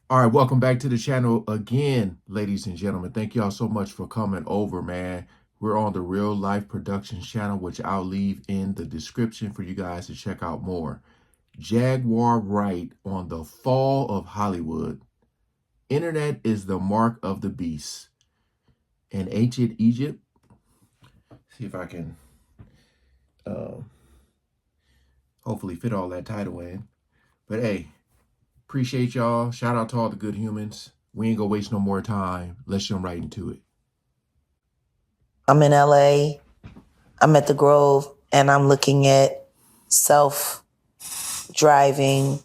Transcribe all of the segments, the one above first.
All right, welcome back to the channel again, ladies and gentlemen. Thank y'all so much for coming over, man. We're on the Real Life Productions channel, which I'll leave in the description for you guys to check out more. Jaguar Wright on the fall of Hollywood. Internet is the mark of the beast. In ancient Egypt, see if I can uh, hopefully fit all that title in. But hey, appreciate y'all. Shout out to all the good humans. We ain't gonna waste no more time. Let's jump right into it. I'm in LA. I'm at the Grove, and I'm looking at self-driving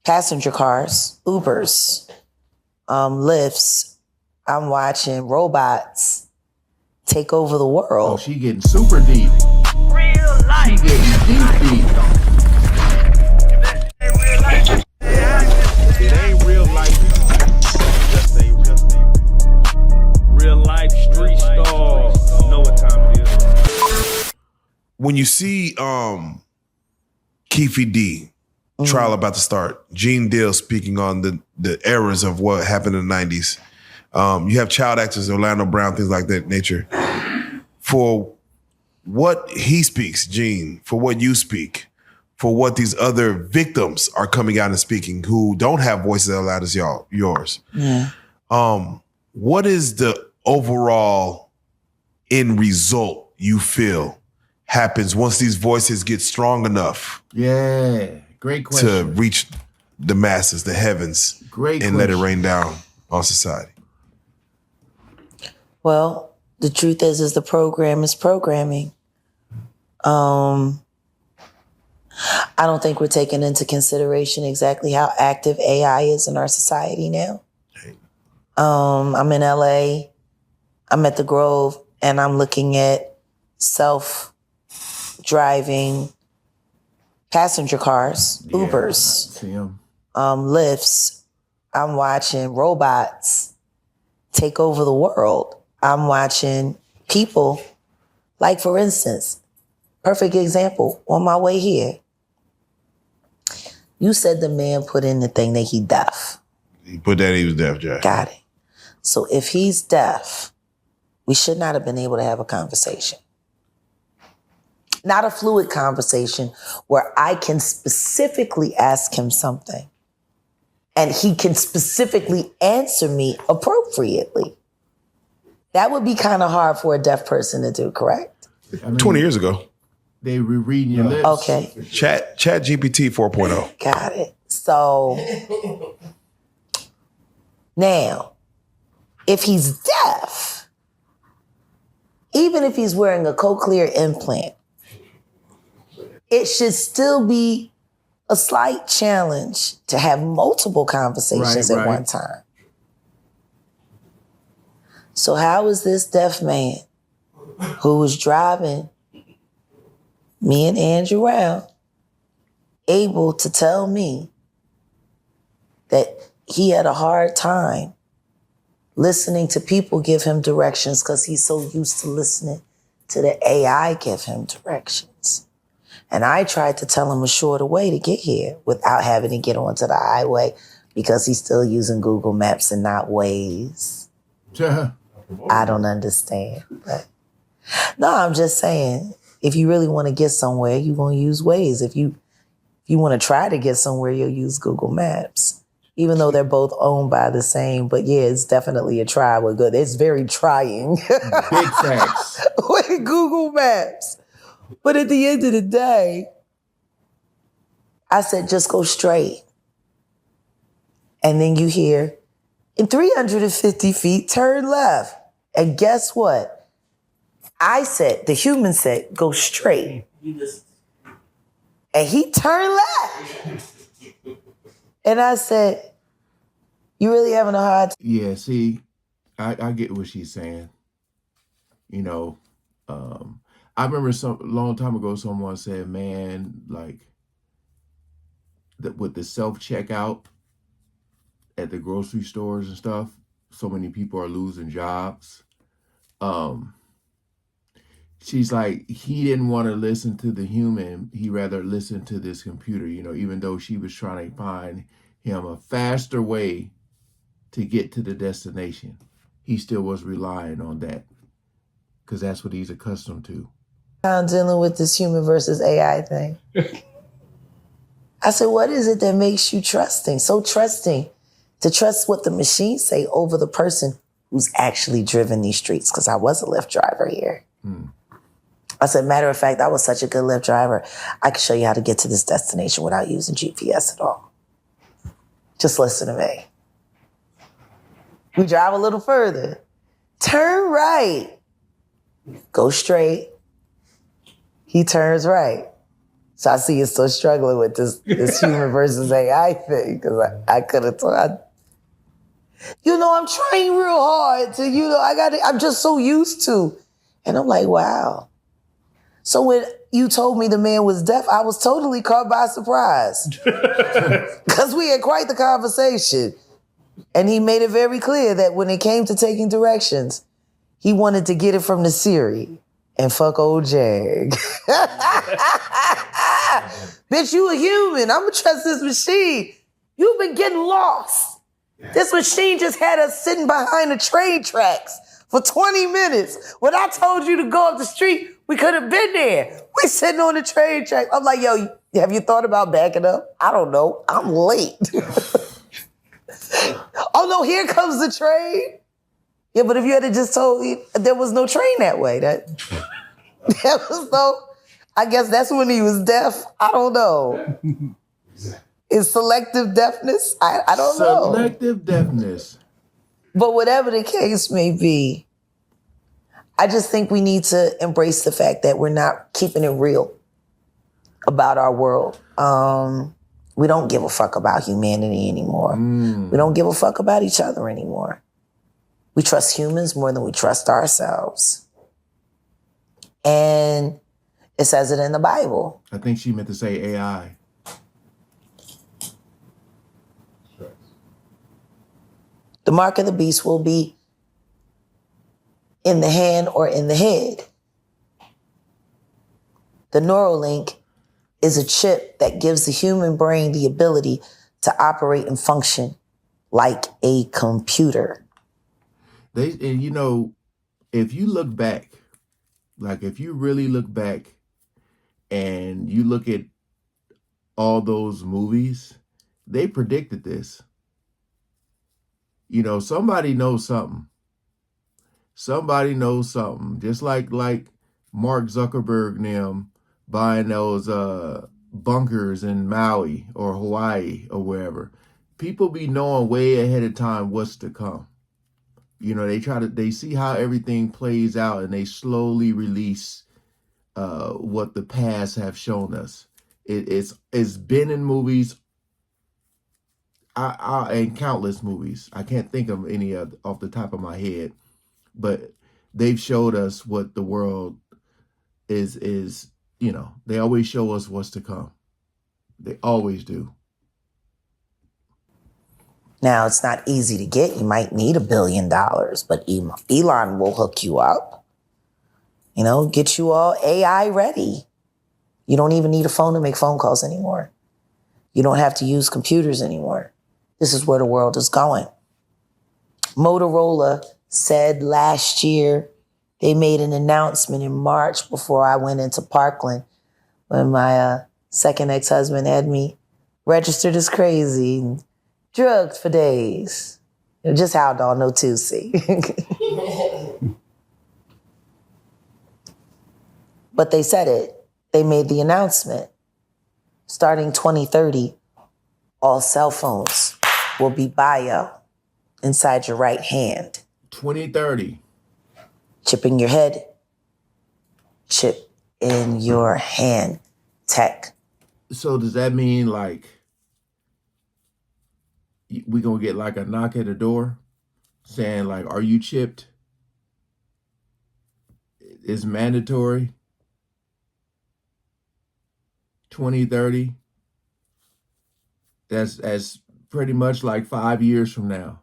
passenger cars, Ubers, Lyfts. I'm watching robots take over the world. Oh, she getting super deep. Real life. She getting deep. It ain't real life. Just ain't real life street stars. Know what time it is. When you see Keefe D trial about to start, Gene Deal speaking on the errors of what happened in the 90s. You have child actors, Orlando Brown, things like that nature. For what he speaks, Gene, for what you speak, for what these other victims are coming out and speaking who don't have voices as loud as yours. Yeah. What is the overall end result you feel happens once these voices get strong enough Yeah, great question. to reach the masses, the heavens, Great and let it question. rain down on society? Well, the truth is the program is programming. I don't think we're taking into consideration exactly how active AI is in our society now. I'm in LA. I'm at the Grove, and I'm looking at self-driving passenger cars, Yeah, Ubers, see 'em. Lyfts. I'm watching robots take over the world. I'm watching people, like for instance, perfect example, on my way here. You said the man put in the thing that he deaf. He put that he was deaf, Jack. Got it. So if he's deaf, we should not have been able to have a conversation. Not a fluid conversation where I can specifically ask him something and he can specifically answer me appropriately. That would be kind of hard for a deaf person to do, correct? I mean, 20 years ago. they rereading your lips. Okay, Chat GPT 4.0. got it. So now, if he's deaf, even if he's wearing a cochlear implant, it should still be a slight challenge to have multiple conversations Right, at right. one time. So how is this deaf man who was driving me and Andrew around able to tell me that he had a hard time listening to people give him directions because he's so used to listening to the AI give him directions? And I tried to tell him a shorter way to get here without having to get onto the highway because he's still using Google Maps and not Waze. I don't understand. But no, I'm just saying, if you really want to get somewhere, you're going to use Waze. If you want to try to get somewhere, you'll use Google Maps, even though they're both owned by the same. But yeah, it's definitely a try with good. It's very trying Big facts. with Google Maps. But at the end of the day, I said, just go straight. And then you hear, in 350 feet, turn left. And guess what? I said, the human said, go straight. And he turned left. And I said, you really having a hard time? Yeah, see, I get what she's saying. You know, I remember long time ago someone said, man, like that with the self-checkout at the grocery stores and stuff, so many people are losing jobs. She's like, he didn't want to listen to the human. He rather listened to this computer, you know, even though she was trying to find him a faster way to get to the destination, he still was relying on that because that's what he's accustomed to. I'm dealing with this human versus AI thing. I said, what is it that makes you trusting, so trusting, to trust what the machines say over the person who's actually driven these streets? Because I was a Lyft driver here. I said, matter of fact, I was such a good Lyft driver, I could show you how to get to this destination without using GPS at all. Just listen to me. We drive a little further. Turn right. Go straight. He turns right. So I see you still struggling with this human versus AI thing, because I could have told. I'm trying real hard to, I'm just so used to. And I'm like, wow. So when you told me the man was deaf, I was totally caught by surprise. Because we had quite the conversation. And he made it very clear that when it came to taking directions, he wanted to get it from the Siri and fuck old Jag. Bitch, you a human. I'm gonna trust this machine. You've been getting lost. This machine just had us sitting behind the train tracks for 20 minutes. When I told you to go up the street, we could have been there. We sitting on the train tracks. I'm like, yo, have you thought about backing up? I don't know. I'm late. Oh no, here comes the train. Yeah, but if you had just told me there was no train that way, there was no, I guess that's when he was deaf. I don't know. Is selective deafness? I don't know. Selective deafness. But whatever the case may be, I just think we need to embrace the fact that we're not keeping it real about our world. We don't give a fuck about humanity anymore. We don't give a fuck about each other anymore. We trust humans more than we trust ourselves. And it says it in the Bible. I think she meant to say AI. The mark of the beast will be in the hand or in the head. The Neuralink is a chip that gives the human brain the ability to operate and function like a computer. And if you look back, like if you really look back and you look at all those movies, they predicted this. Somebody knows something. Somebody knows something. Just like Mark Zuckerberg and them buying those bunkers in Maui or Hawaii or wherever. People be knowing way ahead of time what's to come. They see how everything plays out and they slowly release what the past have shown us. It's been in movies, and countless movies. I can't think of any off the top of my head, but they've showed us what the world is. They always show us what's to come. They always do. Now, it's not easy to get. You might need $1 billion, but Elon will hook you up. Get you all AI ready. You don't even need a phone to make phone calls anymore. You don't have to use computers anymore. This is where the world is going. Motorola said last year, they made an announcement in March before I went into Parkland when my second ex-husband had me registered as crazy and drugged for days. Just how I don't know too, see. But they said it. They made the announcement. Starting 2030, all cell phones will be bio inside your right hand. 2030. Chip in your head, chip in your hand. Tech. So does that mean we gonna get a knock at the door saying are you chipped? It's mandatory. 2030. That's pretty much 5 years from now.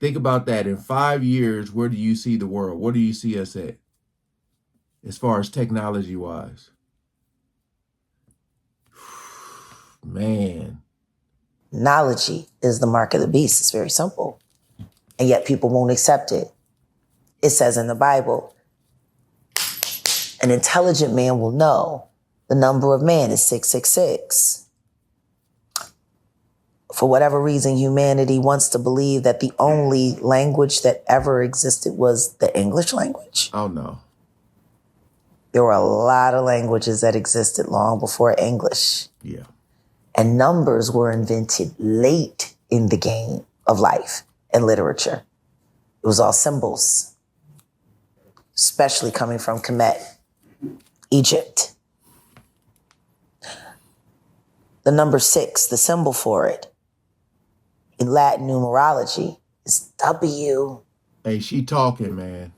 Think about that. In 5 years, where do you see the world? Where do you see us at? As far as technology wise. Man. Technology is the mark of the beast. It's very simple. And yet people won't accept it. It says in the Bible, an intelligent man will know the number of man is 666. For whatever reason, humanity wants to believe that the only language that ever existed was the English language. Oh, no. There were a lot of languages that existed long before English. Yeah. And numbers were invented late in the game of life and literature. It was all symbols, especially coming from Kemet, Egypt. The number 6, the symbol for it, in Latin numerology, is W. Hey, she talking, man.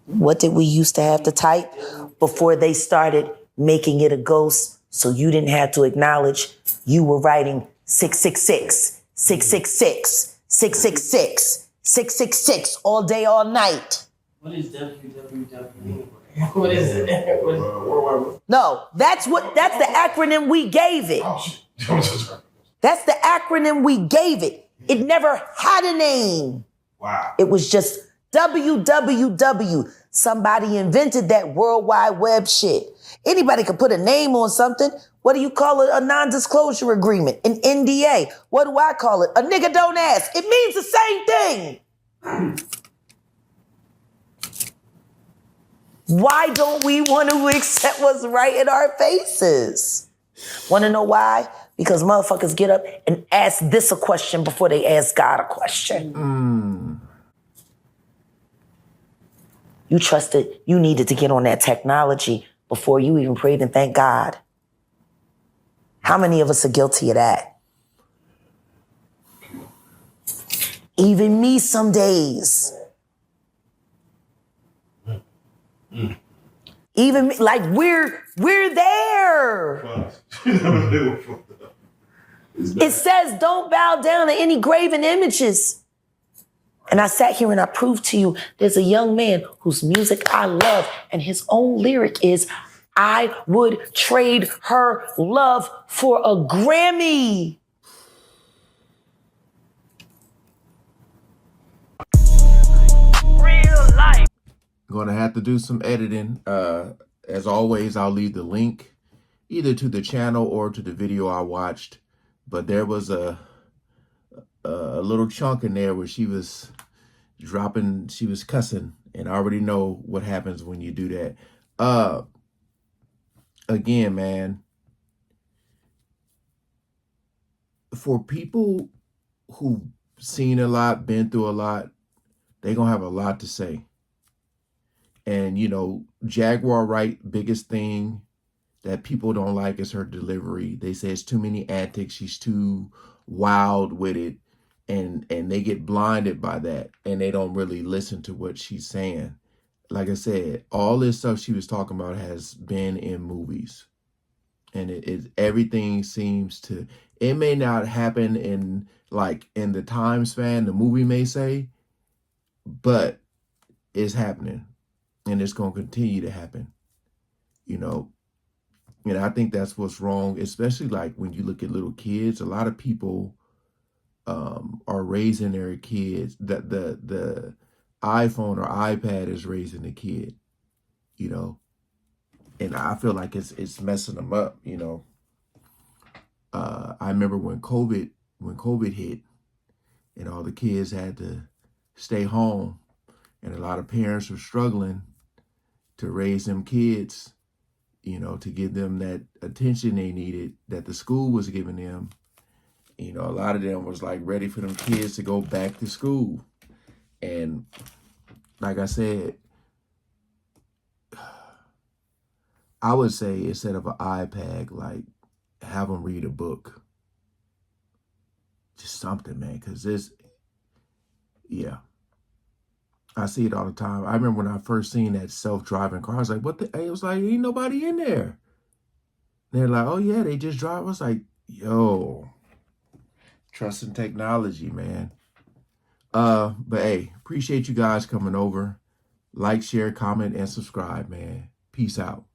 What did we used to have to type before they started making it a ghost so you didn't have to acknowledge you were writing 666, 666, 666, 666 all day, all night? What is www? What is it? No, that's the acronym we gave it. That's the acronym we gave it. It never had a name. Wow. It was just www. Somebody invented that World Wide Web shit. Anybody could put a name on something. What do you call it? A non-disclosure agreement, an NDA. What do I call it? A nigga don't ask. It means the same thing. Why don't we want to accept what's right in our faces? Want to know why? Because motherfuckers get up and ask this a question before they ask God a question. You trusted, you needed to get on that technology before you even prayed and thanked God. How many of us are guilty of that? Even me some days. Even me, like we're there. It says don't bow down to any graven images. And I sat here and I proved to you there's a young man whose music I love, and his own lyric is, I would trade her love for a Grammy. Real life. Going to have to do some editing. As always, I'll leave the link either to the channel or to the video I watched. But there was a little chunk in there where she was cussing, and I already know what happens when you do that. Again, man, for people who've seen a lot, been through a lot, they're going to have a lot to say. And, you know, Jaguar Wright, biggest thing that people don't like is her delivery. They say it's too many antics. She's too wild with it. And they get blinded by that. And they don't really listen to what she's saying. Like I said, all this stuff she was talking about has been in movies. And everything seems to, it may not happen in the time span the movie may say, but it's happening. And it's going to continue to happen, you know. And I think that's what's wrong, especially like when you look at little kids. A lot of people are raising their kids. The iPhone or iPad is raising the kid, you know. And I feel like it's messing them up, you know. I remember when COVID hit and all the kids had to stay home, and a lot of parents were struggling to raise them kids, you know, to give them that attention they needed that the school was giving them. You know, a lot of them was like ready for them kids to go back to school. And like I said, I would say instead of an iPad, like have them read a book. Just something, man, because this, yeah. I see it all the time. I remember when I first seen that self-driving car, I was like, what the? It was like, ain't nobody in there. And they're like, oh yeah, they just drive. I was like, yo, trust in technology, man. But hey, appreciate you guys coming over. Like, share, comment, and subscribe, man. Peace out.